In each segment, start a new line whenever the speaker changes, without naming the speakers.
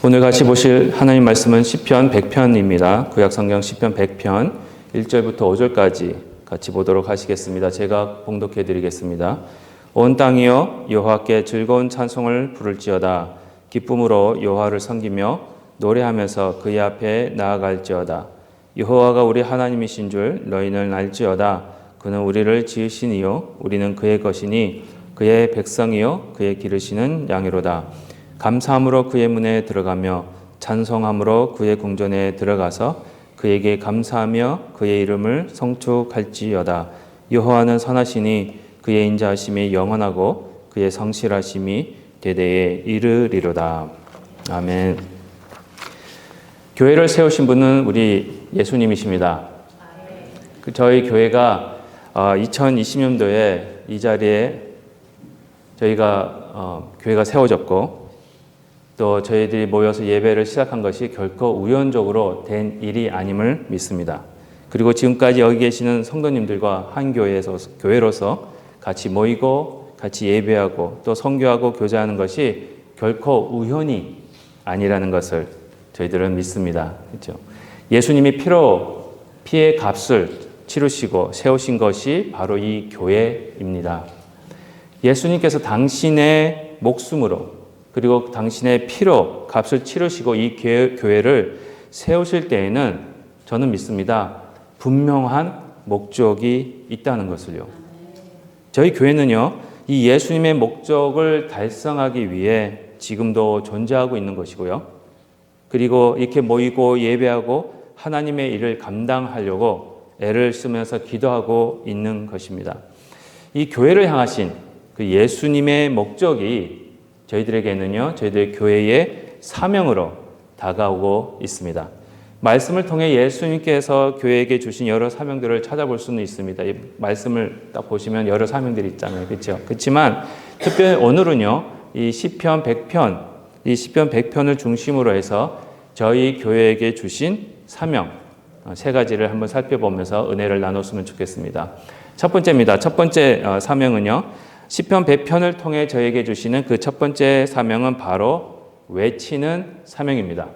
오늘 같이 보실 하나님 말씀은 시편 100편입니다. 구약성경 시편 100편 1절부터 5절까지 같이 보도록 하시겠습니다. 제가 봉독해 드리겠습니다. 온 땅이여 여호와께 즐거운 찬송을 부를지어다. 기쁨으로 여호와를 섬기며 노래하면서 그의 앞에 나아갈지어다. 여호와가 우리 하나님이신 줄 너희는 알지어다. 그는 우리를 지으신 이요 우리는 그의 것이니 그의 백성이요 그의 기르시는 양이로다. 감사함으로 그의 문에 들어가며 찬송함으로 그의 궁전에 들어가서 그에게 감사하며 그의 이름을 송축할지어다. 여호와는 선하시니 그의 인자하심이 영원하고 그의 성실하심이 대대에 이르리로다. 아멘. 교회를 세우신 분은 우리 예수님이십니다. 저희 교회가 2020년도에 이 자리에 저희가 교회가 세워졌고 또 저희들이 모여서 예배를 시작한 것이 결코 우연적으로 된 일이 아님을 믿습니다. 그리고 지금까지 여기 계시는 성도님들과 한 교회로서 같이 모이고 같이 예배하고 또 선교하고 교제하는 것이 결코 우연이 아니라는 것을 저희들은 믿습니다. 그렇죠? 예수님이 피의 값을 치르시고 세우신 것이 바로 이 교회입니다. 예수님께서 당신의 목숨으로 그리고 당신의 피로 값을 치르시고 이 교회를 세우실 때에는 저는 믿습니다. 분명한 목적이 있다는 것을요. 저희 교회는요, 이 예수님의 목적을 달성하기 위해 지금도 존재하고 있는 것이고요. 그리고 이렇게 모이고 예배하고 하나님의 일을 감당하려고 애를 쓰면서 기도하고 있는 것입니다. 이 교회를 향하신 그 예수님의 목적이 저희들에게는요, 저희들 교회의 사명으로 다가오고 있습니다. 말씀을 통해 예수님께서 교회에게 주신 여러 사명들을 찾아볼 수는 있습니다. 이 말씀을 딱 보시면 여러 사명들이 있잖아요. 그렇죠? 그렇지만 특별히 오늘은요, 이 시편 100편, 이 시편 100편을 중심으로 해서 저희 교회에게 주신 사명 세 가지를 한번 살펴보면서 은혜를 나눴으면 좋겠습니다. 첫 번째입니다. 첫 번째 사명은요, 시편 100편을 통해 저에게 주시는 그 첫 번째 사명은 바로 외치는 사명입니다.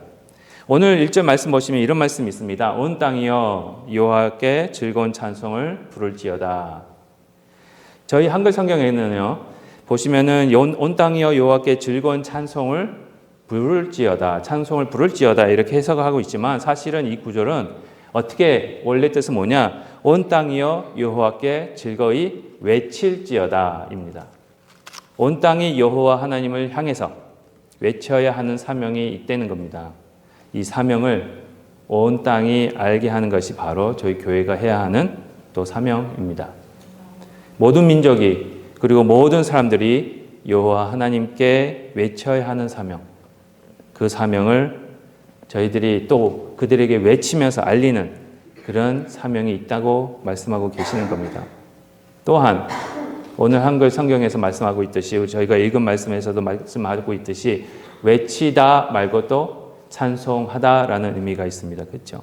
오늘 1절 말씀 보시면 이런 말씀이 있습니다. 온 땅이여 여호와께 즐거운 찬송을 부를지어다. 저희 한글 성경에는요, 보시면은 온 땅이여 여호와께 즐거운 찬송을 부를지어다, 찬송을 부를지어다 이렇게 해석하고 있지만 사실은 이 구절은 어떻게 원래 뜻은 뭐냐? 온 땅이여 여호와께 즐거이 외칠지어다입니다. 온 땅이 여호와 하나님을 향해서 외쳐야 하는 사명이 있다는 겁니다. 이 사명을 온 땅이 알게 하는 것이 바로 저희 교회가 해야 하는 또 사명입니다. 모든 민족이 그리고 모든 사람들이 여호와 하나님께 외쳐야 하는 사명, 그 사명을 저희들이 또 그들에게 외치면서 알리는 그런 사명이 있다고 말씀하고 계시는 겁니다. 또한 오늘 한글 성경에서 말씀하고 있듯이 저희가 읽은 말씀에서도 말씀하고 있듯이 외치다 말고 또 찬송하다라는 의미가 있습니다. 그렇죠?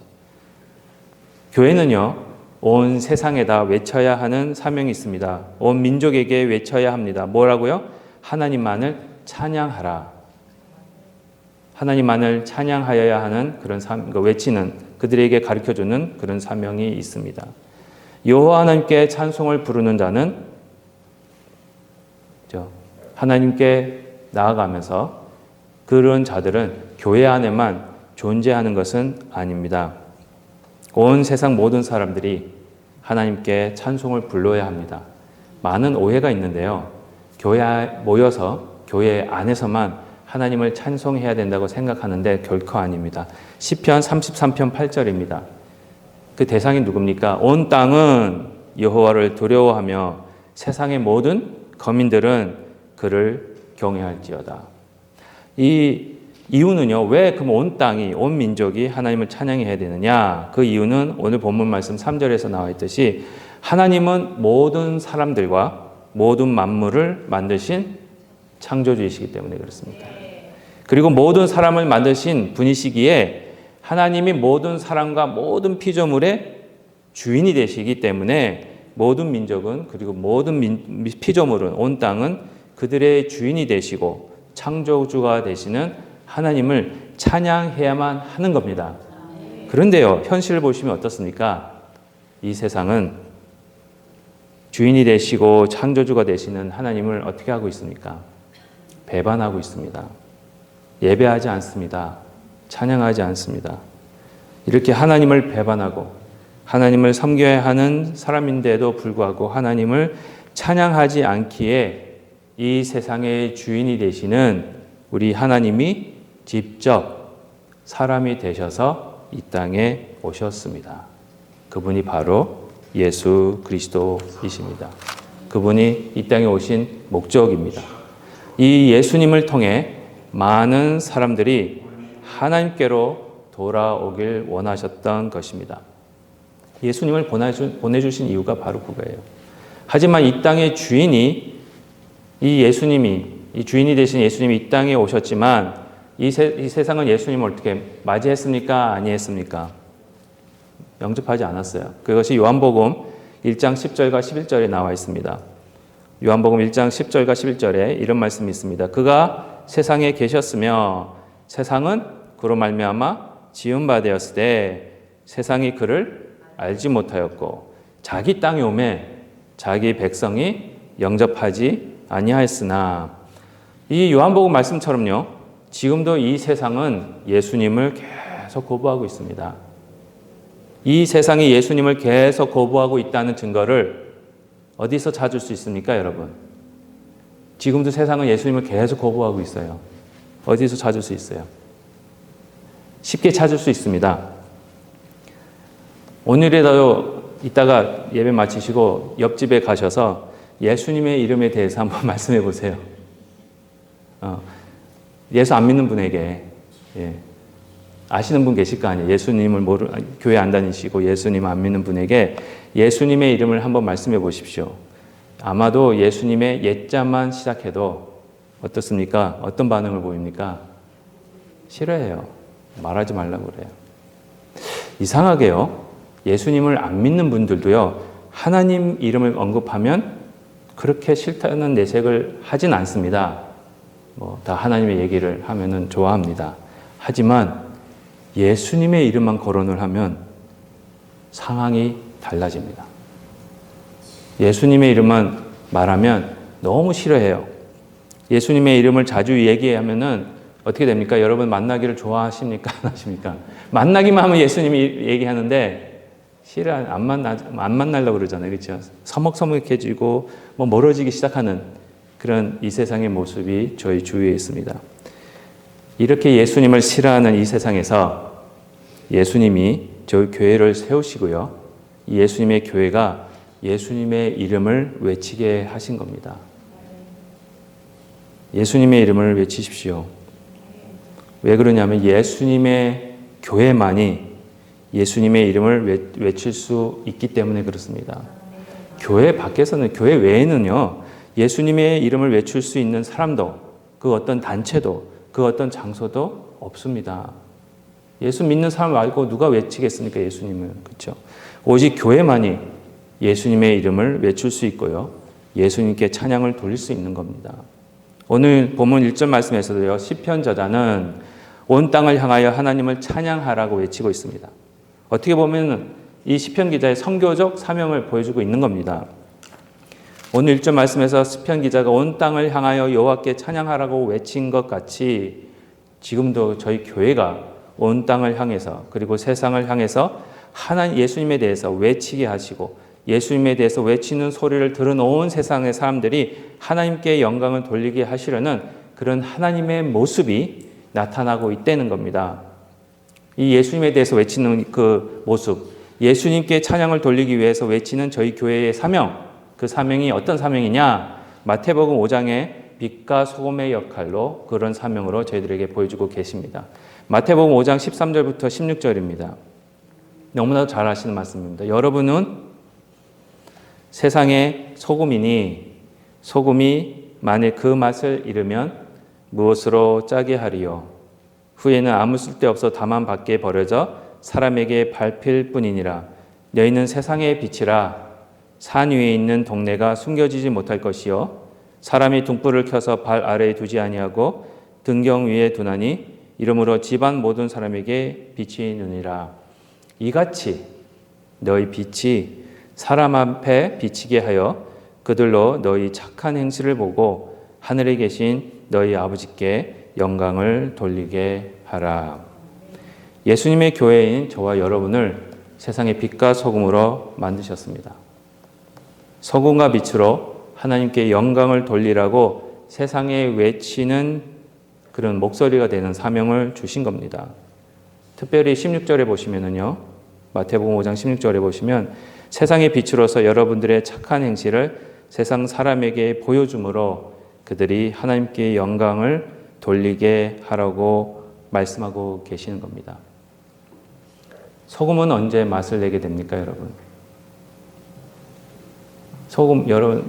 교회는요, 온 세상에다 외쳐야 하는 사명이 있습니다. 온 민족에게 외쳐야 합니다. 뭐라고요? 하나님만을 찬양하라. 하나님만을 찬양하여야 하는 그런 외치는 그들에게 가르쳐주는 그런 사명이 있습니다. 여호와 하나님께 찬송을 부르는 자는 하나님께 나아가면서 그런 자들은 교회 안에만 존재하는 것은 아닙니다. 온 세상 모든 사람들이 하나님께 찬송을 불러야 합니다. 많은 오해가 있는데요. 교회에 모여서 교회 안에서만 하나님을 찬송해야 된다고 생각하는데 결코 아닙니다. 시편 33편 8절입니다. 그 대상이 누굽니까? 온 땅은 여호와를 두려워하며 세상의 모든 거민들은 그를 경외할지어다. 이 이유는요, 왜 그럼 온 땅이, 온 민족이 하나님을 찬양해야 되느냐? 그 이유는 오늘 본문 말씀 3절에서 나와 있듯이 하나님은 모든 사람들과 모든 만물을 만드신 창조주이시기 때문에 그렇습니다. 그리고 모든 사람을 만드신 분이시기에 하나님이 모든 사람과 모든 피조물의 주인이 되시기 때문에 모든 민족은 그리고 모든 피조물은 온 땅은 그들의 주인이 되시고 창조주가 되시는 하나님을 찬양해야만 하는 겁니다. 그런데요, 현실을 보시면 어떻습니까? 이 세상은 주인이 되시고 창조주가 되시는 하나님을 어떻게 하고 있습니까? 배반하고 있습니다. 예배하지 않습니다. 찬양하지 않습니다. 이렇게 하나님을 배반하고 하나님을 섬겨야 하는 사람인데도 불구하고 하나님을 찬양하지 않기에 이 세상의 주인이 되시는 우리 하나님이 직접 사람이 되셔서 이 땅에 오셨습니다. 그분이 바로 예수 그리스도이십니다. 그분이 이 땅에 오신 목적입니다. 이 예수님을 통해 많은 사람들이 하나님께로 돌아오길 원하셨던 것입니다. 예수님을 보내주신 이유가 바로 그거예요. 하지만 이 땅의 주인이 이 주인이 되신 예수님이 이 땅에 오셨지만 이 세상은 예수님을 어떻게 맞이했습니까? 아니했습니까? 영접하지 않았어요. 그것이 요한복음 1장 10절과 11절에 나와 있습니다. 요한복음 1장 10절과 11절에 이런 말씀이 있습니다. 그가 세상에 계셨으며 세상은 그로 말미암아 지은 바 되었으되 세상이 그를 알지 못하였고 자기 땅에 오매 자기 백성이 영접하지 아니하였으나 이 요한복음 말씀처럼요. 지금도 이 세상은 예수님을 계속 거부하고 있습니다. 이 세상이 예수님을 계속 거부하고 있다는 증거를 어디서 찾을 수 있습니까, 여러분? 지금도 세상은 예수님을 계속 거부하고 있어요. 어디서 찾을 수 있어요? 쉽게 찾을 수 있습니다. 오늘이라도 이따가 예배 마치시고 옆집에 가셔서 예수님의 이름에 대해서 한번 말씀해 보세요. 예수 안 믿는 분에게 아시는 분 계실 거 아니에요. 예수님을 교회 안 다니시고 예수님 안 믿는 분에게 예수님의 이름을 한번 말씀해 보십시오. 아마도 예수님의 옛자만 시작해도 어떻습니까? 어떤 반응을 보입니까? 싫어해요. 말하지 말라고 그래요. 이상하게요. 예수님을 안 믿는 분들도요. 하나님 이름을 언급하면 그렇게 싫다는 내색을 하진 않습니다. 다 하나님의 얘기를 하면은 좋아합니다. 하지만 예수님의 이름만 거론을 하면 상황이 달라집니다. 예수님의 이름만 말하면 너무 싫어해요. 예수님의 이름을 자주 얘기하면은 어떻게 됩니까? 여러분 만나기를 좋아하십니까? 안 하십니까? 만나기만 하면 예수님이 얘기하는데 싫어 안 만나려고 그러잖아요. 그렇죠? 서먹서먹해지고 멀어지기 시작하는 그런 이 세상의 모습이 저희 주위에 있습니다. 이렇게 예수님을 싫어하는 이 세상에서 예수님이 저희 교회를 세우시고요. 이 예수님의 교회가 예수님의 이름을 외치게 하신 겁니다. 예수님의 이름을 외치십시오. 왜 그러냐면 예수님의 교회만이 예수님의 이름을 외칠 수 있기 때문에 그렇습니다. 교회 밖에서는, 교회 외에는요, 예수님의 이름을 외칠 수 있는 사람도, 그 어떤 단체도, 그 어떤 장소도 없습니다. 예수 믿는 사람 말고 누가 외치겠습니까? 예수님을. 그렇죠? 오직 교회만이 예수님의 이름을 외칠 수 있고요. 예수님께 찬양을 돌릴 수 있는 겁니다. 오늘 본문 1절 말씀에서도요. 시편 저자는 온 땅을 향하여 하나님을 찬양하라고 외치고 있습니다. 어떻게 보면 이 시편 기자의 선교적 사명을 보여주고 있는 겁니다. 오늘 1절 말씀에서 시편 기자가 온 땅을 향하여 여호와께 찬양하라고 외친 것 같이 지금도 저희 교회가 온 땅을 향해서 그리고 세상을 향해서 하나님 예수님에 대해서 외치게 하시고 예수님에 대해서 외치는 소리를 들은 온 세상의 사람들이 하나님께 영광을 돌리게 하시려는 그런 하나님의 모습이 나타나고 있다는 겁니다. 이 예수님에 대해서 외치는 그 모습, 예수님께 찬양을 돌리기 위해서 외치는 저희 교회의 사명, 그 사명이 어떤 사명이냐? 마태복음 5장의 빛과 소금의 역할로 그런 사명으로 저희들에게 보여주고 계십니다. 마태복음 5장 13절부터 16절입니다. 너무나도 잘 아시는 말씀입니다. 여러분은 세상의 소금이니 소금이 만일 그 맛을 잃으면 무엇으로 짜게 하리요? 후에는 아무 쓸데없어 다만 밖에 버려져 사람에게 밟힐 뿐이니라. 너희는 세상의 빛이라. 산 위에 있는 동네가 숨겨지지 못할 것이요 사람이 등불을 켜서 발 아래에 두지 아니하고 등경 위에 두나니 이러므로 집안 모든 사람에게 빛이 있느니라. 이같이 너희 빛이 사람 앞에 비치게 하여 그들로 너희 착한 행실을 보고 하늘에 계신 너희 아버지께 영광을 돌리게 하라. 예수님의 교회인 저와 여러분을 세상의 빛과 소금으로 만드셨습니다. 소금과 빛으로 하나님께 영광을 돌리라고 세상에 외치는 그런 목소리가 되는 사명을 주신 겁니다. 특별히 16절에 보시면은요, 마태복음 5장 16절에 보시면 세상의 빛으로서 여러분들의 착한 행실을 세상 사람에게 보여줌으로 그들이 하나님께 영광을 돌리게 하라고 말씀하고 계시는 겁니다. 소금은 언제 맛을 내게 됩니까, 여러분? 소금, 여러분,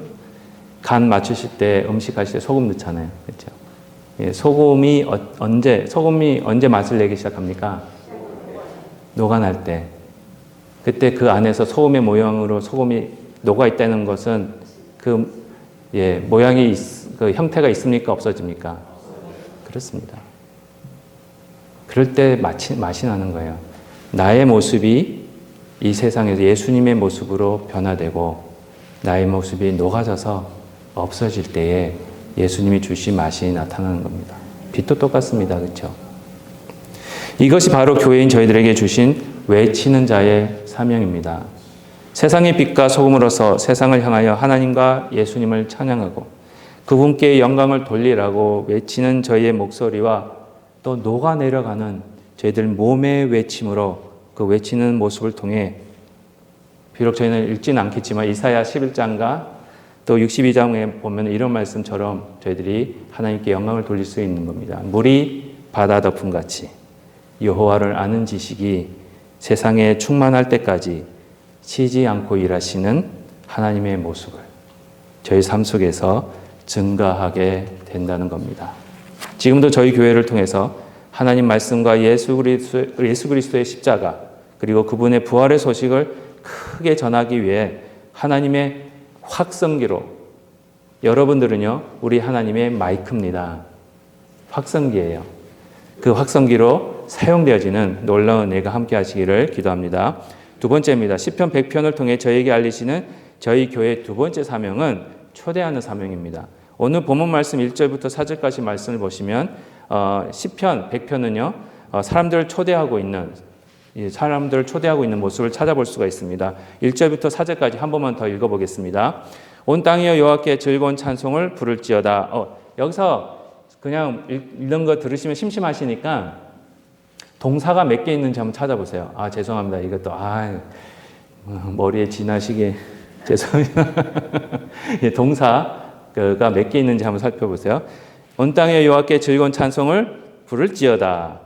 간 맞추실 때, 음식 하실 때 소금 넣잖아요. 그렇죠? 예, 소금이 언제 맛을 내기 시작합니까? 녹아날 때. 그때 그 안에서 소금의 모양으로 소금이 녹아 있다는 것은 모양이, 그 형태가 있습니까? 없어집니까? 그렇습니다. 그럴 때 맛이 나는 거예요. 나의 모습이 이 세상에서 예수님의 모습으로 변화되고 나의 모습이 녹아져서 없어질 때에 예수님이 주신 맛이 나타나는 겁니다. 빛도 똑같습니다. 그렇죠? 이것이 바로 교회인 저희들에게 주신 외치는 자의 사명입니다. 세상의 빛과 소금으로서 세상을 향하여 하나님과 예수님을 찬양하고 그분께 영광을 돌리라고 외치는 저희의 목소리와 또 녹아내려가는 저희들 몸의 외침으로 그 외치는 모습을 통해 비록 저희는 읽지는 않겠지만 이사야 11장과 또 62장에 보면 이런 말씀처럼 저희들이 하나님께 영광을 돌릴 수 있는 겁니다. 물이 바다 덮음같이 여호와를 아는 지식이 세상에 충만할 때까지 쉬지 않고 일하시는 하나님의 모습을 저희 삶 속에서 증가하게 된다는 겁니다. 지금도 저희 교회를 통해서 하나님 말씀과 예수 그리스도의 십자가 그리고 그분의 부활의 소식을 크게 전하기 위해 하나님의 확성기로 여러분들은요 우리 하나님의 마이크입니다. 확성기예요. 그 확성기로 사용되어지는 놀라운 은혜가 함께 하시기를 기도합니다. 두 번째입니다. 시편 100편을 통해 저에게 알리시는 저희 교회의 두 번째 사명은 초대하는 사명입니다. 오늘 본문 말씀 1절부터 4절까지 말씀을 보시면 시편 100편은요 사람들을 초대하고 있는 모습을 찾아볼 수가 있습니다. 1절부터 4절까지 한 번만 더 읽어보겠습니다. 온 땅이여 여호와께 즐거운 찬송을 부를지어다. 여기서 그냥 읽는 거 들으시면 심심하시니까 동사가 몇 개 있는지 한번 찾아보세요. 죄송합니다. 이것도 머리에 지나시게 죄송합니다. 동사가 몇 개 있는지 한번 살펴보세요. 온 땅에 여호와께 즐거운 찬송을 부를지어다.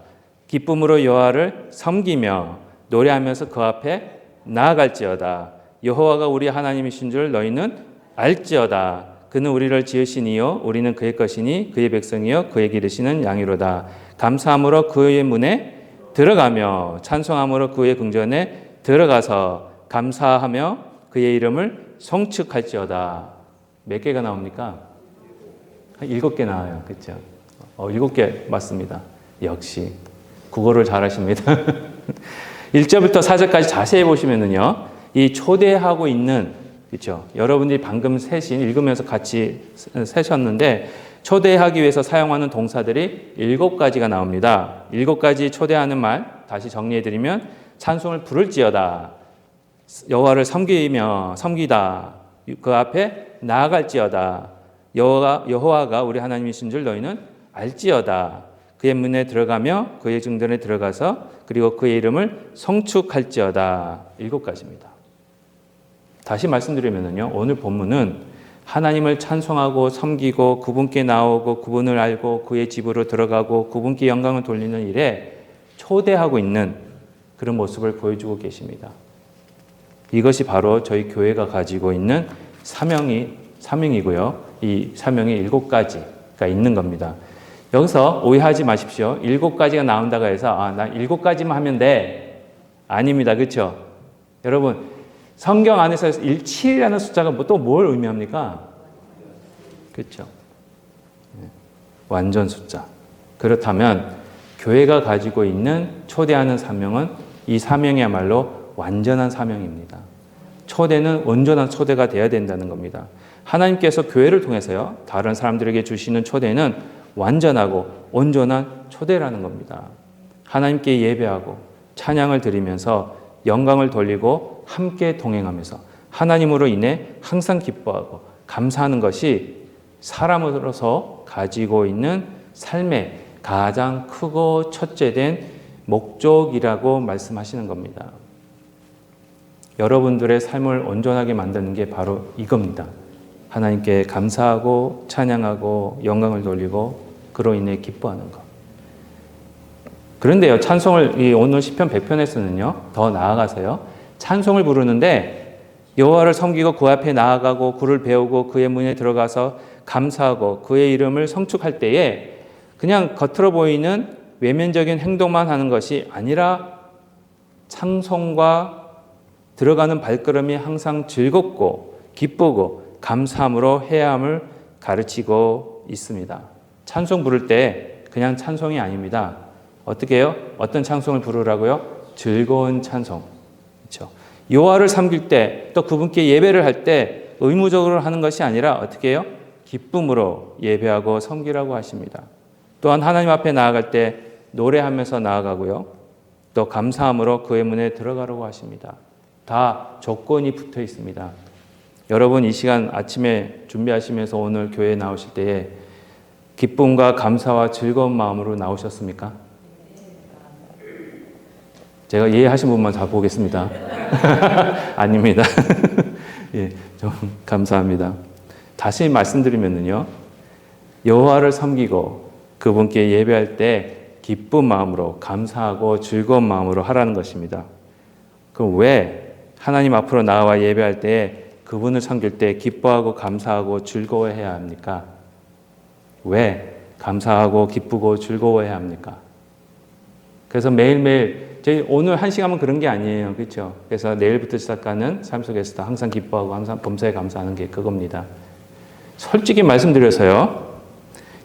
기쁨으로 여호와를 섬기며 노래하면서 그 앞에 나아갈지어다. 여호와가 우리 하나님이신 줄 너희는 알지어다. 그는 우리를 지으신 이요 우리는 그의 것이니 그의 백성이요 그의 기르시는 양이로다. 감사함으로 그의 문에 들어가며 찬송함으로 그의 궁전에 들어가서 감사하며 그의 이름을 송축할지어다. 몇 개가 나옵니까? 7개 나와요. 그렇죠? 7개 맞습니다. 역시 국어를 잘하십니다. 1절부터 4절까지 자세히 보시면은요, 이 초대하고 있는, 그렇죠? 여러분들이 방금 읽으면서 같이 세셨는데 초대하기 위해서 사용하는 동사들이 7가지가 나옵니다. 7가지 초대하는 말 다시 정리해드리면 찬송을 부를지어다, 여호와를 섬기다, 그 앞에 나아갈지어다, 여호와가 우리 하나님이신 줄 너희는 알지어다, 그의 문에 들어가며 그의 증전에 들어가서 그리고 그의 이름을 송축할지어다. 7가지입니다. 다시 말씀드리면요, 오늘 본문은 하나님을 찬송하고 섬기고 그분께 나오고 그분을 알고 그의 집으로 들어가고 그분께 영광을 돌리는 일에 초대하고 있는 그런 모습을 보여주고 계십니다. 이것이 바로 저희 교회가 가지고 있는 사명이고요. 이 사명이 7가지가 있는 겁니다. 여기서 오해하지 마십시오. 7가지가 나온다고 해서 나 7가지만 하면 돼. 아닙니다. 그렇죠? 여러분, 성경 안에서 7이라는 숫자가 또 뭘 의미합니까? 그렇죠? 완전 숫자. 그렇다면 교회가 가지고 있는 초대하는 사명은 이 사명이야말로 완전한 사명입니다. 초대는 온전한 초대가 되어야 된다는 겁니다. 하나님께서 교회를 통해서요, 다른 사람들에게 주시는 초대는 완전하고 온전한 초대라는 겁니다. 하나님께 예배하고 찬양을 드리면서 영광을 돌리고 함께 동행하면서 하나님으로 인해 항상 기뻐하고 감사하는 것이 사람으로서 가지고 있는 삶의 가장 크고 첫째된 목적이라고 말씀하시는 겁니다. 여러분들의 삶을 온전하게 만드는 게 바로 이겁니다. 하나님께 감사하고 찬양하고 영광을 돌리고 그로 인해 기뻐하는 것. 그런데요, 찬송을 오늘 시편 100편에서는요, 더 나아가서요, 찬송을 부르는데 여호와를 섬기고 그 앞에 나아가고 그를 배우고 그의 문에 들어가서 감사하고 그의 이름을 성축할 때에 그냥 겉으로 보이는 외면적인 행동만 하는 것이 아니라 찬송과 들어가는 발걸음이 항상 즐겁고 기쁘고 감사함으로 해야 함을 가르치고 있습니다. 찬송 부를 때 그냥 찬송이 아닙니다. 어떻게 해요? 어떤 찬송을 부르라고요? 즐거운 찬송. 그렇죠? 여호와를 섬길 때 또 그분께 예배를 할 때 의무적으로 하는 것이 아니라 어떻게 해요? 기쁨으로 예배하고 섬기라고 하십니다. 또한 하나님 앞에 나아갈 때 노래하면서 나아가고요. 또 감사함으로 그의 문에 들어가라고 하십니다. 다 조건이 붙어 있습니다. 여러분 이 시간 아침에 준비하시면서 오늘 교회에 나오실 때에 기쁨과 감사와 즐거운 마음으로 나오셨습니까? 제가 이해하신 분만 다 보겠습니다. 아닙니다. 예, 좀 감사합니다. 다시 말씀드리면요, 여호와를 섬기고 그분께 예배할 때 기쁜 마음으로 감사하고 즐거운 마음으로 하라는 것입니다. 그럼 왜 하나님 앞으로 나와 예배할 때 그분을 섬길 때 기뻐하고 감사하고 즐거워해야 합니까? 왜 감사하고 기쁘고 즐거워해야 합니까? 그래서 매일매일 저희 오늘 한 시간은 그런 게 아니에요. 그렇죠? 그래서 내일부터 시작하는 삶 속에서도 항상 기뻐하고 항상 범사에 감사하는 게 그겁니다. 솔직히 말씀드려서요,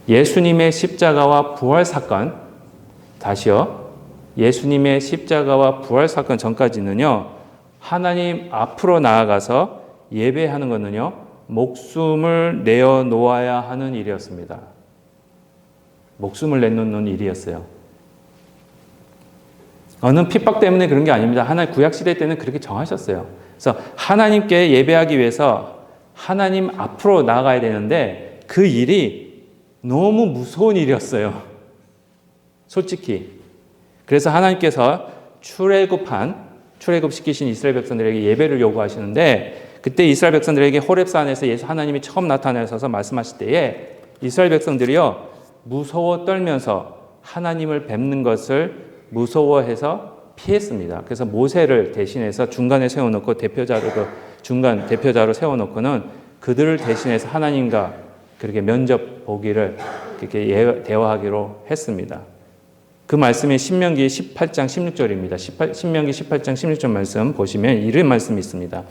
예수님의 십자가와 부활 사건, 다시요, 예수님의 십자가와 부활 사건 전까지는요, 하나님 앞으로 나아가서 예배하는 것은요, 목숨을 내어 놓아야 하는 일이었습니다. 목숨을 내놓는 일이었어요. 어느 핍박 때문에 그런 게 아닙니다. 하나님 구약시대 때는 그렇게 정하셨어요. 그래서 하나님께 예배하기 위해서 하나님 앞으로 나아가야 되는데 그 일이 너무 무서운 일이었어요. 솔직히. 그래서 하나님께서 출애굽시키신 이스라엘 백성들에게 예배를 요구하시는데 그때 이스라엘 백성들에게 호렙산에서 예수 하나님이 처음 나타나셔서 말씀하실 때에 이스라엘 백성들이요, 무서워 떨면서 하나님을 뵙는 것을 무서워해서 피했습니다. 그래서 모세를 대신해서 중간에 세워놓고 중간 대표자로 세워놓고는 그들을 대신해서 하나님과 그렇게 면접 보기를 그렇게 대화하기로 했습니다. 그 말씀이 신명기 18장 16절입니다. 신명기 18장 16절 말씀 보시면 이런 말씀이 있습니다.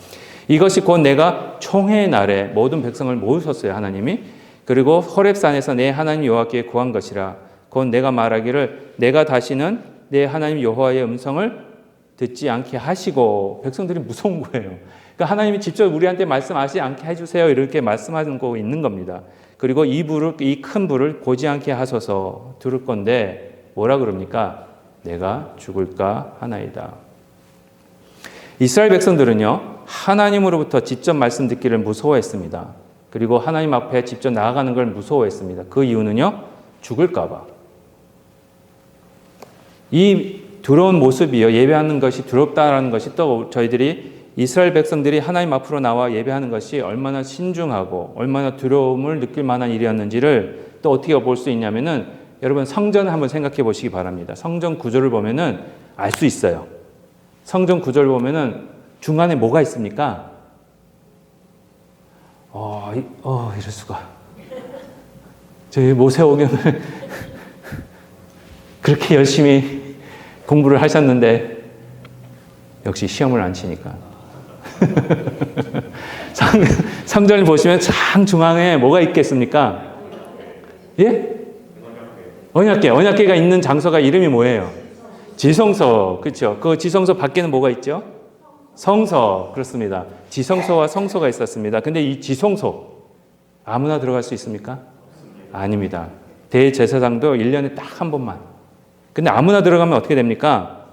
이것이 곧 내가 총회의 날에 모든 백성을 모으셨어요, 하나님이. 그리고 호렙산에서 내 하나님 여호와께 구한 것이라. 곧 내가 말하기를 내가 다시는 내 하나님 여호와의 음성을 듣지 않게 하시고, 백성들이 무서운 거예요. 그러니까 하나님이 직접 우리한테 말씀하지 않게 해주세요, 이렇게 말씀하는 거 있는 겁니다. 그리고 이 큰 불을 보지 않게 하소서 들을 건데 뭐라 그럽니까? 내가 죽을까 하나이다. 이스라엘 백성들은요, 하나님으로부터 직접 말씀 듣기를 무서워했습니다. 그리고 하나님 앞에 직접 나아가는 걸 무서워했습니다. 그 이유는요, 죽을까 봐. 이 두려운 모습이요, 예배하는 것이 두렵다라는 것이 또 저희들이 이스라엘 백성들이 하나님 앞으로 나와 예배하는 것이 얼마나 신중하고 얼마나 두려움을 느낄 만한 일이었는지를 또 어떻게 볼 수 있냐면은 여러분 성전을 한번 생각해 보시기 바랍니다. 성전 구조를 보면은 알 수 있어요. 성전 구조를 보면은 중간에 뭐가 있습니까? 이럴 수가. 저희 모세오경을 그렇게 열심히 공부를 하셨는데 역시 시험을 안 치니까. 성전을 보시면 장 중앙에 뭐가 있겠습니까? 예? 언약궤가 있는 장소가 이름이 뭐예요? 지성소. 그렇죠? 그 지성소 밖에는 뭐가 있죠? 성소. 그렇습니다. 지성소와 성소가 있었습니다. 근데 이 지성소 아무나 들어갈 수 있습니까? 아닙니다. 대제사장도 1년에 딱 한 번만. 근데 아무나 들어가면 어떻게 됩니까?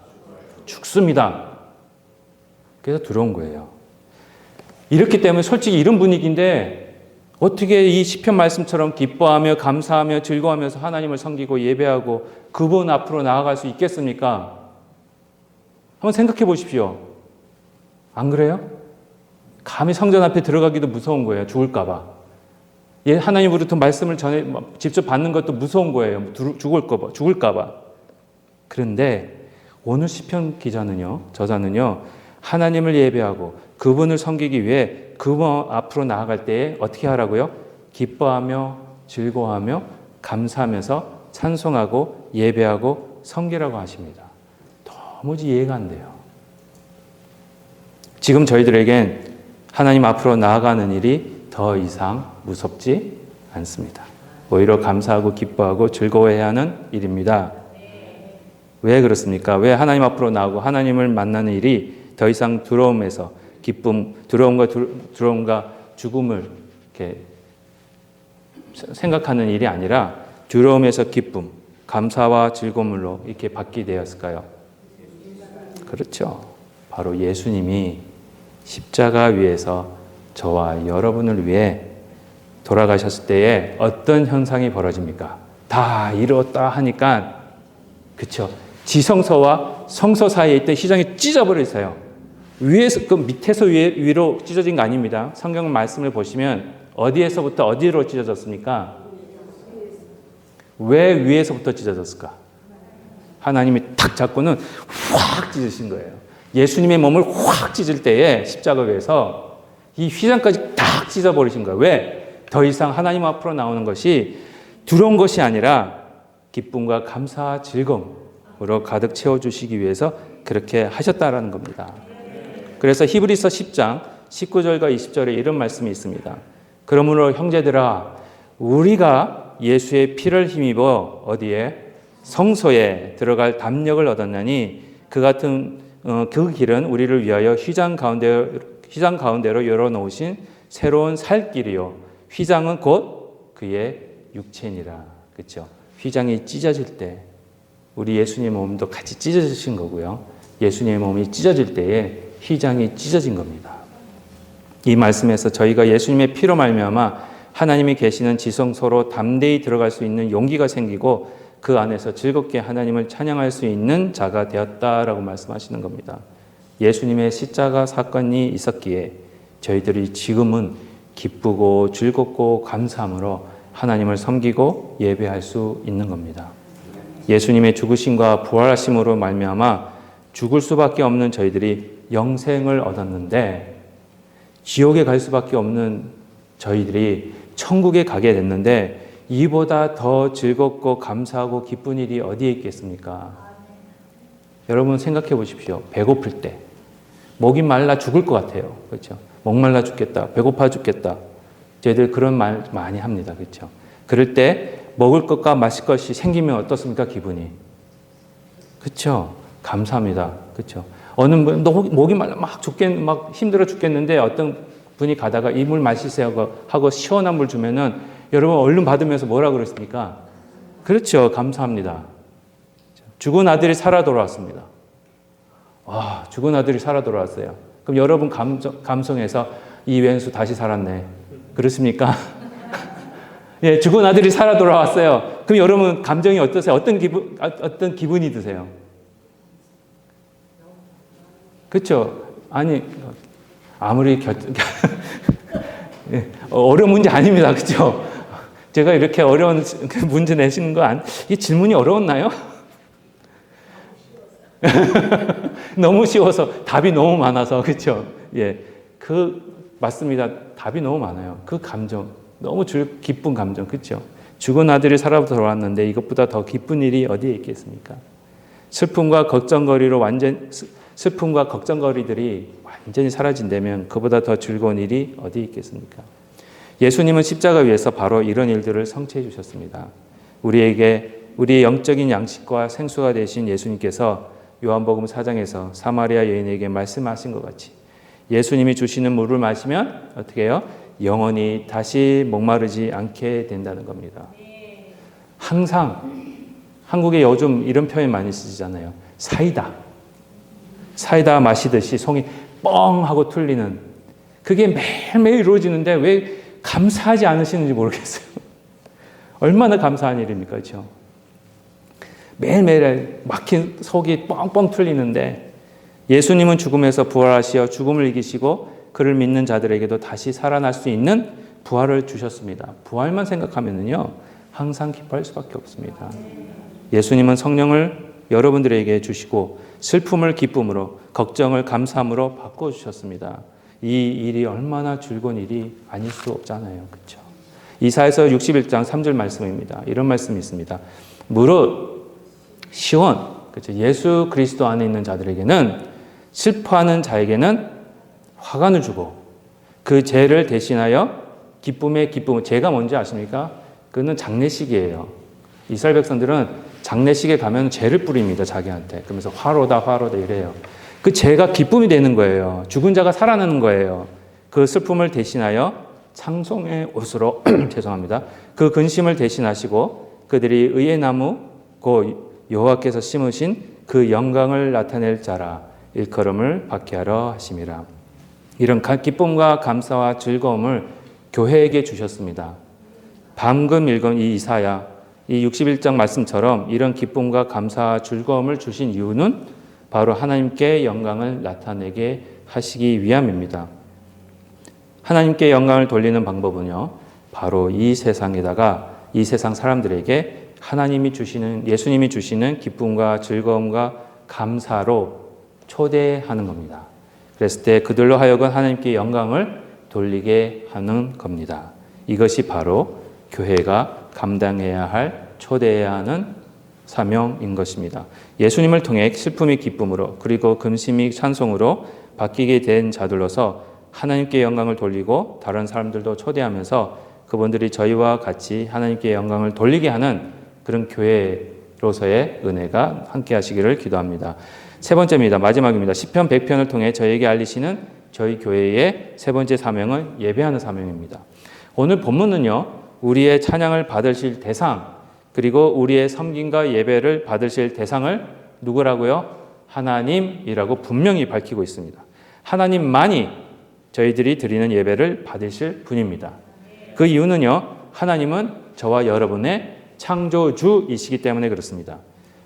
죽습니다. 그래서 들어온 거예요. 이렇기 때문에 솔직히 이런 분위기인데 어떻게 이 시편 말씀처럼 기뻐하며 감사하며 즐거워하면서 하나님을 섬기고 예배하고 그분 앞으로 나아갈 수 있겠습니까? 한번 생각해 보십시오. 안 그래요? 감히 성전 앞에 들어가기도 무서운 거예요. 죽을까 봐. 하나님으로부터 말씀을 직접 받는 것도 무서운 거예요. 죽을까 봐. 그런데 오늘 시편 저자는요. 하나님을 예배하고 그분을 섬기기 위해 그분 앞으로 나아갈 때에 어떻게 하라고요? 기뻐하며 즐거워하며 감사하면서 찬송하고 예배하고 섬기라고 하십니다. 도무지 이해가 안 돼요. 지금 저희들에겐 하나님 앞으로 나아가는 일이 더 이상 무섭지 않습니다. 오히려 감사하고 기뻐하고 즐거워해야 하는 일입니다. 왜 그렇습니까? 왜 하나님 앞으로 나오고 하나님을 만나는 일이 더 이상 두려움에서 기쁨, 두려움과 죽음을 이렇게 생각하는 일이 아니라 두려움에서 기쁨, 감사와 즐거움으로 이렇게 바뀌게 되었을까요? 그렇죠. 바로 예수님이 십자가 위에서 저와 여러분을 위해 돌아가셨을 때에 어떤 현상이 벌어집니까? 다 이뤘다 하니까, 그렇죠. 지성소와 성소 사이에 있던 휘장이 찢어버렸어요. 위에서, 그 밑에서 위로 찢어진 거 아닙니다. 성경 말씀을 보시면 어디에서부터 어디로 찢어졌습니까? 왜 위에서부터 찢어졌을까? 하나님이 탁 잡고는 확 찢으신 거예요. 예수님의 몸을 확 찢을 때에 십자가 위에서 이 휘장까지 딱 찢어버리신 거예요. 왜? 더 이상 하나님 앞으로 나오는 것이 두려운 것이 아니라 기쁨과 감사와 즐거움으로 가득 채워주시기 위해서 그렇게 하셨다라는 겁니다. 그래서 히브리서 10장 19절과 20절에 이런 말씀이 있습니다. 그러므로 형제들아, 우리가 예수의 피를 힘입어 어디에? 성소에 들어갈 담력을 얻었나니 그 같은 그 길은 우리를 위하여 휘장 가운데로 열어놓으신 새로운 살 길이요. 휘장은 곧 그의 육체니라. 그렇죠? 휘장이 찢어질 때 우리 예수님의 몸도 같이 찢어지신 거고요. 예수님의 몸이 찢어질 때에 휘장이 찢어진 겁니다. 이 말씀에서 저희가 예수님의 피로 말미암아 하나님이 계시는 지성소로 담대히 들어갈 수 있는 용기가 생기고 그 안에서 즐겁게 하나님을 찬양할 수 있는 자가 되었다라고 말씀하시는 겁니다. 예수님의 십자가 사건이 있었기에 저희들이 지금은 기쁘고 즐겁고 감사함으로 하나님을 섬기고 예배할 수 있는 겁니다. 예수님의 죽으심과 부활하심으로 말미암아 죽을 수밖에 없는 저희들이 영생을 얻었는데 지옥에 갈 수밖에 없는 저희들이 천국에 가게 됐는데 이보다 더 즐겁고 감사하고 기쁜 일이 어디에 있겠습니까? 여러분 생각해 보십시오. 배고플 때 목이 말라 죽을 것 같아요. 그렇죠? 목말라 죽겠다. 배고파 죽겠다. 저희들 그런 말 많이 합니다. 그렇죠? 그럴 때 먹을 것과 마실 것이 생기면 어떻습니까? 기분이. 그렇죠? 감사합니다. 그렇죠? 어느 분 목이 말라 막 힘들어 죽겠는데 어떤 분이 가다가 이 물 마시세요 하고 시원한 물 주면은 여러분 얼른 받으면서 뭐라 그랬습니까? 그렇죠. 감사합니다. 죽은 아들이 살아 돌아왔습니다. 와, 죽은 아들이 살아 돌아왔어요. 그럼 여러분 감성에서 이 왼수 다시 살았네. 그렇습니까? 예, 죽은 아들이 살아 돌아왔어요. 그럼 여러분 감정이 어떠세요? 어떤 기분이 드세요? 그렇죠? 아니 아무리 어려운 문제 아닙니다. 그렇죠? 제가 이렇게 어려운 문제 내시는 거 이 질문이 어려웠나요? 너무 쉬워서 답이 너무 많아서 그렇죠? 예, 맞습니다. 답이 너무 많아요. 그 감정 너무 기쁜 감정 그렇죠? 죽은 아들이 살아 돌아왔는데 이것보다 더 기쁜 일이 어디에 있겠습니까? 슬픔과 걱정거리들이 완전히 사라진다면 그보다 더 즐거운 일이 어디 있겠습니까? 예수님은 십자가 위에서 바로 이런 일들을 성취해 주셨습니다. 우리에게 우리의 영적인 양식과 생수가 되신 예수님께서 요한복음 4장에서 사마리아 여인에게 말씀하신 것 같이 예수님이 주시는 물을 마시면 어떻게 해요? 영원히 다시 목마르지 않게 된다는 겁니다. 항상 한국에 요즘 이런 표현 많이 쓰잖아요. 사이다. 사이다 마시듯이 속이 뻥 하고 뚫리는 그게 매일매일 이루어지는데 왜 감사하지 않으시는지 모르겠어요. 얼마나 감사한 일입니까? 그렇죠? 매일매일 막힌 속이 뻥뻥 뚫리는데 예수님은 죽음에서 부활하시어 죽음을 이기시고 그를 믿는 자들에게도 다시 살아날 수 있는 부활을 주셨습니다. 부활만 생각하면요 항상 기뻐할 수밖에 없습니다. 예수님은 성령을 여러분들에게 주시고 슬픔을 기쁨으로 걱정을 감사함으로 바꿔주셨습니다. 이 일이 얼마나 즐거운 일이 아닐 수 없잖아요. 그렇죠? 이사야서 61장 3절 말씀입니다. 이런 말씀이 있습니다. 무릇 시온, 그렇죠? 예수 그리스도 안에 있는 자들에게는 슬퍼하는 자에게는 화관을 주고 그 죄를 대신하여 기쁨의 기쁨. 죄가 뭔지 아십니까? 그는 장례식이에요. 이스라엘 백성들은 장례식에 가면 죄를 뿌립니다. 자기한테. 그러면서 화로다 화로다 이래요. 그 죄가 기쁨이 되는 거예요. 죽은 자가 살아나는 거예요. 그 슬픔을 대신하여 찬송의 옷으로 죄송합니다. 그 근심을 대신하시고 그들이 의의 나무 곧 여호와께서 심으신 그 영광을 나타낼 자라 일컬음을 받게 하러 하심이라. 이런 기쁨과 감사와 즐거움을 교회에게 주셨습니다. 방금 읽은 이 이사야 이 61장 말씀처럼 이런 기쁨과 감사와 즐거움을 주신 이유는 바로 하나님께 영광을 나타내게 하시기 위함입니다. 하나님께 영광을 돌리는 방법은요, 바로 이 세상에다가 이 세상 사람들에게 하나님이 주시는, 예수님이 주시는 기쁨과 즐거움과 감사로 초대하는 겁니다. 그랬을 때 그들로 하여금 하나님께 영광을 돌리게 하는 겁니다. 이것이 바로 교회가 감당해야 할, 초대해야 하는 사명인 것입니다. 예수님을 통해 슬픔이 기쁨으로 그리고 근심이 찬송으로 바뀌게 된 자들로서 하나님께 영광을 돌리고 다른 사람들도 초대하면서 그분들이 저희와 같이 하나님께 영광을 돌리게 하는 그런 교회로서의 은혜가 함께 하시기를 기도합니다. 세 번째입니다. 마지막입니다. 시편 100편을 통해 저에게 알리시는 저희 교회의 세 번째 사명은 예배하는 사명입니다. 오늘 본문은요, 우리의 찬양을 받으실 대상, 그리고 우리의 섬김과 예배를 받으실 대상을 누구라고요? 하나님이라고 분명히 밝히고 있습니다. 하나님만이 저희들이 드리는 예배를 받으실 분입니다. 그 이유는요, 하나님은 저와 여러분의 창조주이시기 때문에 그렇습니다.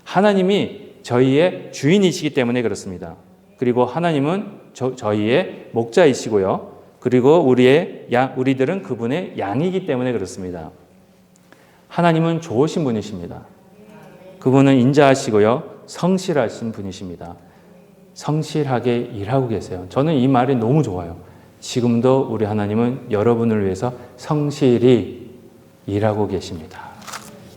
하나님이 저희의 주인이시기 때문에 그렇습니다. 그리고 하나님은 저희의 목자이시고요. 그리고 우리들은 그분의 양이기 때문에 그렇습니다. 하나님은 좋으신 분이십니다. 그분은 인자하시고요. 성실하신 분이십니다. 성실하게 일하고 계세요. 저는 이 말이 너무 좋아요. 지금도 우리 하나님은 여러분을 위해서 성실히 일하고 계십니다.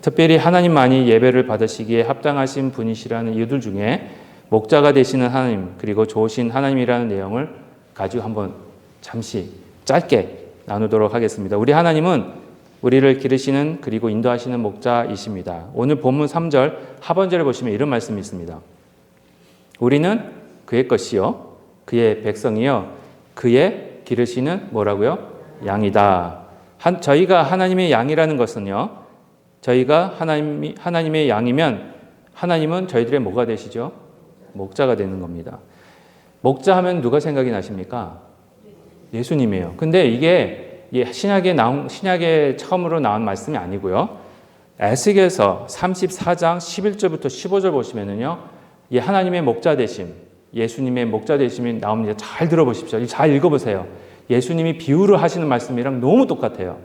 특별히 하나님만이 예배를 받으시기에 합당하신 분이시라는 이유들 중에 목자가 되시는 하나님, 그리고 좋으신 하나님이라는 내용을 가지고 한번 잠시 짧게 나누도록 하겠습니다. 우리 하나님은 우리를 기르시는 그리고 인도하시는 목자이십니다. 오늘 본문 3절 하반절에 보시면 이런 말씀이 있습니다. 우리는 그의 것이요 그의 백성이요 그의 기르시는 뭐라고요? 양이다. 저희가 하나님의 양이라는 것은요, 저희가 하나님의 양이면 하나님은 저희들의 뭐가 되시죠? 목자가 되는 겁니다. 목자 하면 누가 생각이 나십니까? 예수님이에요. 근데 이게 신약에 처음으로 나온 말씀이 아니고요. 에스겔서 34장 11절부터 15절 보시면은요, 이 하나님의 목자 되심, 예수님의 목자 되심이 나옵니다. 잘 들어보십시오. 잘 읽어보세요. 예수님이 비유를 하시는 말씀이랑 너무 똑같아요.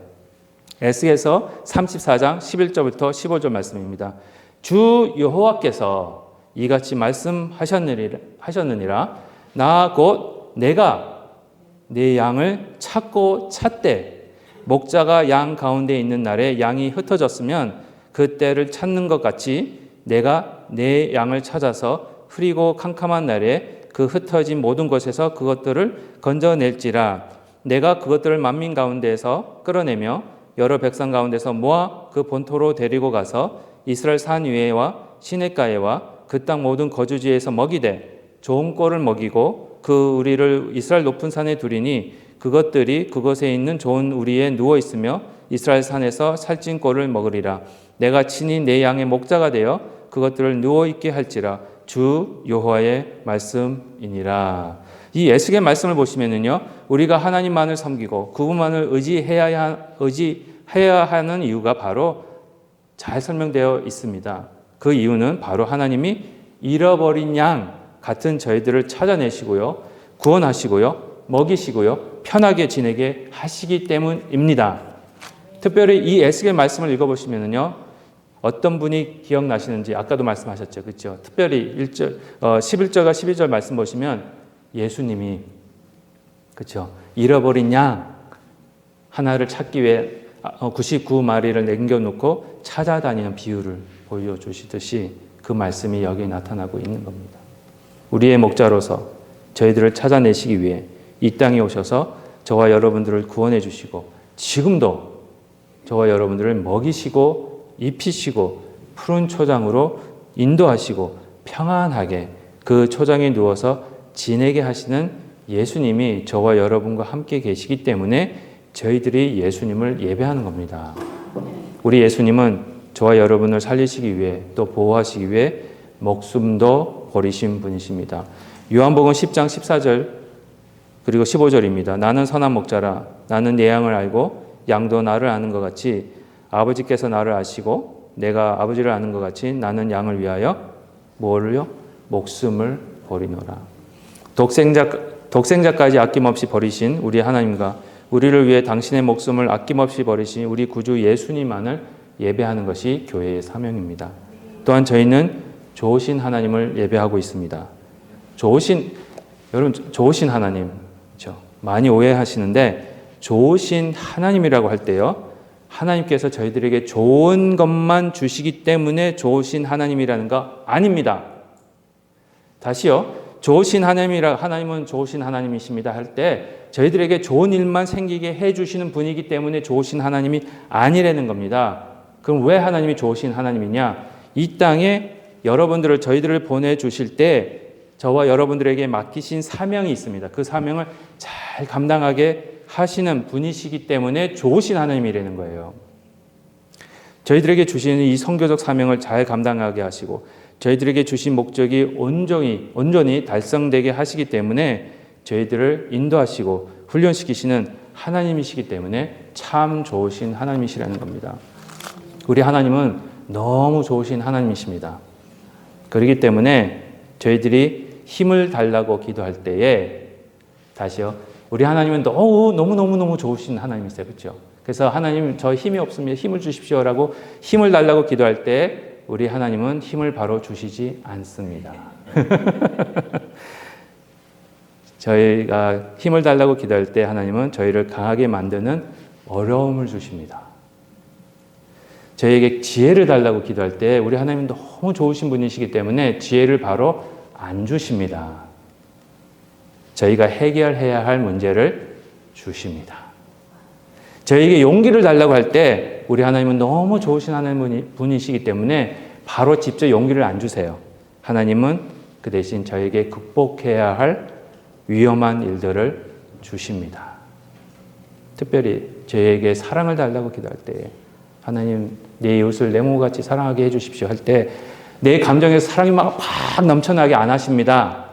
에스겔서 34장 11절부터 15절 말씀입니다. 주 여호와께서 이같이 말씀하셨느니라. 나 곧 내가 내 양을 찾되 목자가 양 가운데 있는 날에 양이 흩어졌으면 그 때를 찾는 것 같이 내가 내 양을 찾아서 흐리고 캄캄한 날에 그 흩어진 모든 곳에서 그것들을 건져낼지라. 내가 그것들을 만민 가운데에서 끌어내며 여러 백성 가운데서 모아 그 본토로 데리고 가서 이스라엘 산 위에와 시냇가에와 그 땅 모든 거주지에서 먹이되 좋은 꼴을 먹이고 그 우리를 이스라엘 높은 산에 두리니 그것들이 그곳에 있는 좋은 우리에 누워 있으며 이스라엘 산에서 살찐 꼴을 먹으리라. 내가 친히 내 양의 목자가 되어 그것들을 누워 있게 할지라. 주 여호와의 말씀이니라. 이 에스겔 말씀을 보시면은요, 우리가 하나님만을 섬기고 그분만을 의지해야 하는 이유가 바로 잘 설명되어 있습니다. 그 이유는 바로 하나님이 잃어버린 양 같은 저희들을 찾아내시고요, 구원하시고요, 먹이시고요, 편하게 지내게 하시기 때문입니다. 특별히 이 에스겔 말씀을 읽어보시면은요, 어떤 분이 기억나시는지 아까도 말씀하셨죠, 그렇죠? 특별히 11절과 12절 말씀 보시면 예수님이, 그렇죠, 잃어버린 양 하나를 찾기 위해 99마리를 남겨놓고 찾아다니는 비유를 보여주시듯이 그 말씀이 여기 나타나고 있는 겁니다. 우리의 목자로서 저희들을 찾아내시기 위해 이 땅에 오셔서 저와 여러분들을 구원해 주시고 지금도 저와 여러분들을 먹이시고 입히시고 푸른 초장으로 인도하시고 평안하게 그 초장에 누워서 지내게 하시는 예수님이 저와 여러분과 함께 계시기 때문에 저희들이 예수님을 예배하는 겁니다. 우리 예수님은 저와 여러분을 살리시기 위해 또 보호하시기 위해 목숨도 버리신 분이십니다. 요한복음 10장 14절 그리고 15절입니다. 나는 선한 목자라. 나는 내 양을 알고 양도 나를 아는 것 같이 아버지께서 나를 아시고 내가 아버지를 아는 것 같이 나는 양을 위하여 뭐를요? 목숨을 버리노라. 독생자까지 아낌없이 버리신 우리 하나님과 우리를 위해 당신의 목숨을 아낌없이 버리신 우리 구주 예수님만을 예배하는 것이 교회의 사명입니다. 또한 저희는 좋으신 하나님을 예배하고 있습니다. 여러분, 좋으신 하나님, 그렇죠? 많이 오해하시는데 좋으신 하나님이라고 할 때요, 하나님께서 저희들에게 좋은 것만 주시기 때문에 좋으신 하나님이라는 거 아닙니다. 다시요, 좋으신 하나님은 좋으신 하나님이십니다 할 때 저희들에게 좋은 일만 생기게 해주시는 분이기 때문에 좋으신 하나님이 아니라는 겁니다. 그럼 왜 하나님이 좋으신 하나님이냐? 이 땅에 여러분들을, 저희들을 보내주실 때 저와 여러분들에게 맡기신 사명이 있습니다. 그 사명을 잘 감당하게 하시는 분이시기 때문에 좋으신 하나님이라는 거예요. 저희들에게 주시는 이 선교적 사명을 잘 감당하게 하시고 저희들에게 주신 목적이 온전히 달성되게 하시기 때문에 저희들을 인도하시고 훈련시키시는 하나님이시기 때문에 참 좋으신 하나님이시라는 겁니다. 우리 하나님은 너무 좋으신 하나님이십니다. 그렇기 때문에 저희들이 힘을 달라고 기도할 때에, 다시요, 우리 하나님은 너무 좋으신 하나님이세요. 그렇죠? 그래서 하나님, 저 힘이 없으면 힘을 주십시오라고 힘을 달라고 기도할 때 우리 하나님은 힘을 바로 주시지 않습니다. 저희가 힘을 달라고 기도할 때 하나님은 저희를 강하게 만드는 어려움을 주십니다. 저희에게 지혜를 달라고 기도할 때 우리 하나님은 너무 좋으신 분이시기 때문에 지혜를 바로 안 주십니다. 저희가 해결해야 할 문제를 주십니다. 저희에게 용기를 달라고 할 때 우리 하나님은 너무 좋으신 하나님 분이시기 때문에 바로 직접 용기를 안 주세요. 하나님은 그 대신 저에게 극복해야 할 위험한 일들을 주십니다. 특별히 저에게 사랑을 달라고 기도할 때 하나님, 내 이웃을 내 몸같이 사랑하게 해주십시오 할 때 내 감정에서 사랑이 막 넘쳐나게 안 하십니다.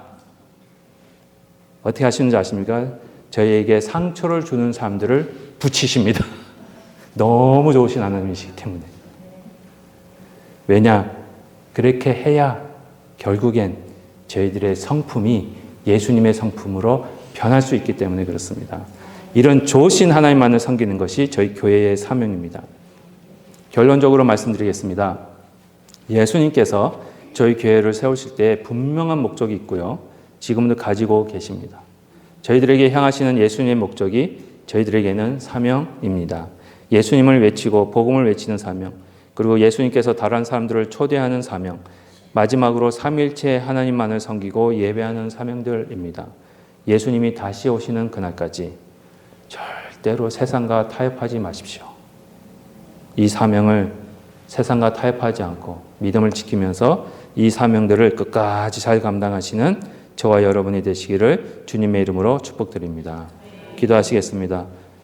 어떻게 하시는지 아십니까? 저희에게 상처를 주는 사람들을 붙이십니다. 너무 좋으신 하나님이시기 때문에. 왜냐? 그렇게 해야 결국엔 저희들의 성품이 예수님의 성품으로 변할 수 있기 때문에 그렇습니다. 이런 좋으신 하나님만을 섬기는 것이 저희 교회의 사명입니다. 결론적으로 말씀드리겠습니다. 예수님께서 저희 교회를 세우실 때 분명한 목적이 있고요. 지금도 가지고 계십니다. 저희들에게 향하시는 예수님의 목적이 저희들에게는 사명입니다. 예수님을 외치고 복음을 외치는 사명, 그리고 예수님께서 다른 사람들을 초대하는 사명, 마지막으로 삼위일체 하나님만을 섬기고 예배하는 사명들입니다. 예수님이 다시 오시는 그날까지 절대로 세상과 타협하지 마십시오. 이 사명을 세상과 타협하지 않고 믿음을 지키면서 이 사명들을 끝까지 잘 감당하시는 저와 여러분이 되시기를 주님의 이름으로 축복드립니다. 기도하시겠습니다.